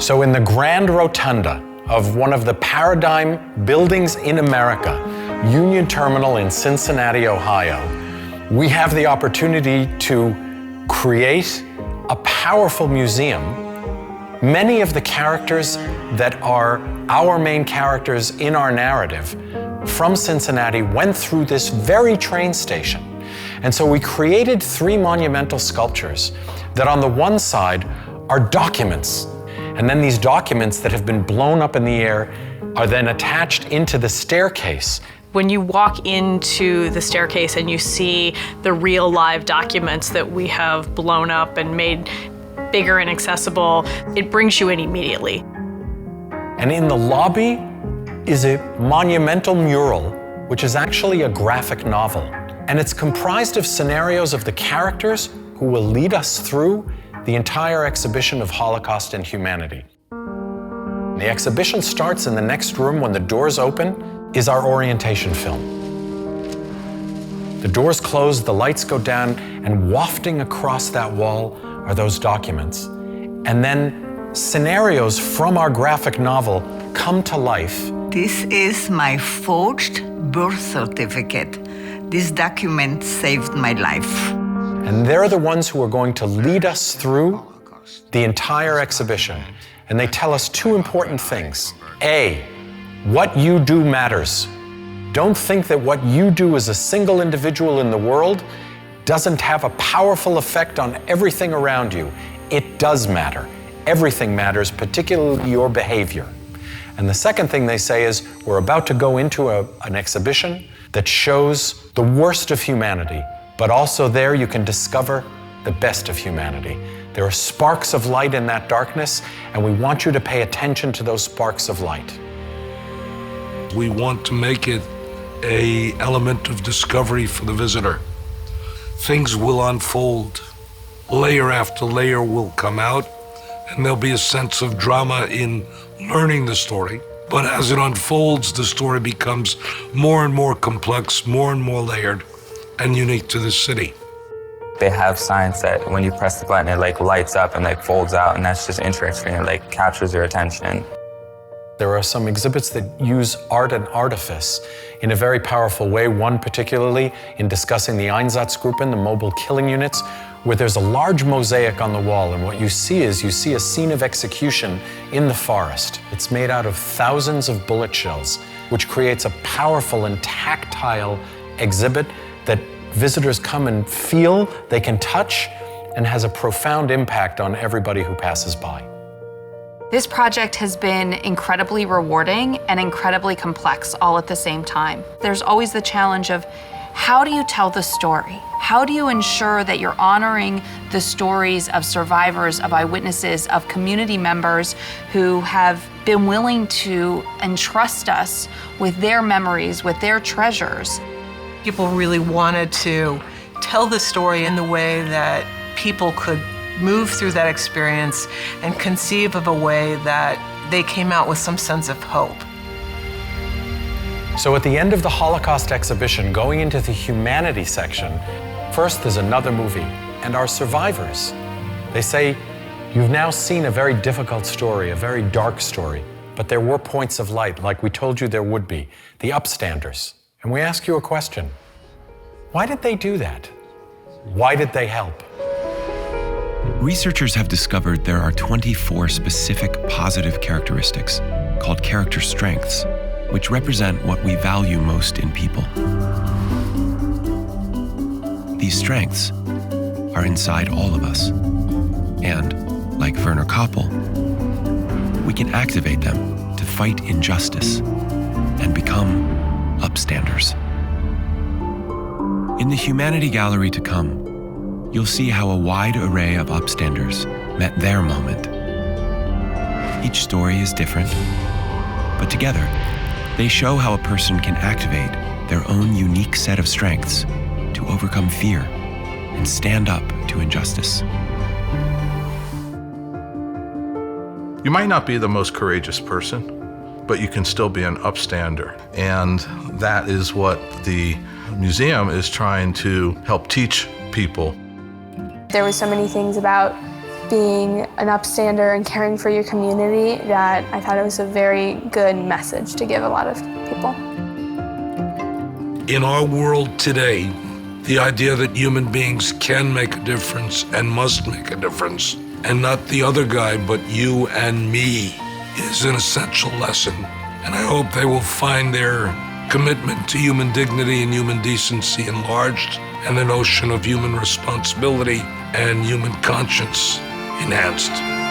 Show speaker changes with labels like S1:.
S1: So in the Grand Rotunda of one of the paradigm buildings in America, Union Terminal in Cincinnati, Ohio, we have the opportunity to create a powerful museum. Many of the characters that are our main characters in our narrative from Cincinnati went through this very train station. And so we created 3 monumental sculptures that on the one side are documents. And then these documents that have been blown up in the air are then attached into the staircase.
S2: When you walk into the staircase and you see the real live documents that we have blown up and made bigger and accessible, it brings you in immediately.
S1: And in the lobby is a monumental mural, which is actually a graphic novel. And it's comprised of scenarios of the characters who will lead us through the entire exhibition of Holocaust and humanity. The exhibition starts in the next room. When the doors open is our orientation film. The doors close, the lights go down, and wafting across that wall are those documents. And then scenarios from our graphic novel come to life.
S3: This is my forged birth certificate. This document saved my life.
S1: And they're the ones who are going to lead us through the entire exhibition. And they tell us 2 important things. A, what you do matters. Don't think that what you do as a single individual in the world doesn't have a powerful effect on everything around you. It does matter. Everything matters, particularly your behavior. And the second thing they say is, we're about to go into an exhibition that shows the worst of humanity, but also there you can discover the best of humanity. There are sparks of light in that darkness, and we want you to pay attention to those sparks of light.
S4: We want to make it an element of discovery for the visitor. Things will unfold. Layer after layer will come out, and there'll be a sense of drama in learning the story. But as it unfolds, the story becomes more and more complex, more and more layered, and unique to this city.
S5: They have signs that when you press the button, it lights up and folds out, and that's just interesting. It captures your attention.
S1: There are some exhibits that use art and artifice in a very powerful way, one particularly in discussing the Einsatzgruppen, the mobile killing units, where there's a large mosaic on the wall, and what you see is a scene of execution in the forest. It's made out of thousands of bullet shells, which creates a powerful and tactile exhibit that visitors come and feel, they can touch, and has a profound impact on everybody who passes by.
S6: This project has been incredibly rewarding and incredibly complex all at the same time. There's always the challenge of, how do you tell the story? How do you ensure that you're honoring the stories of survivors, of eyewitnesses, of community members who have been willing to entrust us with their memories, with their treasures?
S7: People really wanted to tell the story in the way that people could move through that experience and conceive of a way that they came out with some sense of hope.
S1: So at the end of the Holocaust exhibition, going into the humanity section, first there's another movie, and our survivors. They say, you've now seen a very difficult story, a very dark story, but there were points of light, like we told you there would be, the upstanders. And we ask you a question. Why did they do that? Why did they help?
S8: Researchers have discovered there are 24 specific positive characteristics called character strengths, which represent what we value most in people. These strengths are inside all of us. And, like Werner Koppel, we can activate them to fight injustice and become upstanders. In the Humanity Gallery to come, you'll see how a wide array of upstanders met their moment. Each story is different, but together, they show how a person can activate their own unique set of strengths to overcome fear and stand up to injustice.
S9: You might not be the most courageous person, but you can still be an upstander. And that is what the museum is trying to help teach people.
S10: There were so many things about being an upstander and caring for your community that I thought it was a very good message to give a lot of people.
S4: In our world today, the idea that human beings can make a difference and must make a difference, and not the other guy, but you and me, is an essential lesson. And I hope they will find their commitment to human dignity and human decency enlarged, and the notion of human responsibility and human conscience enhanced.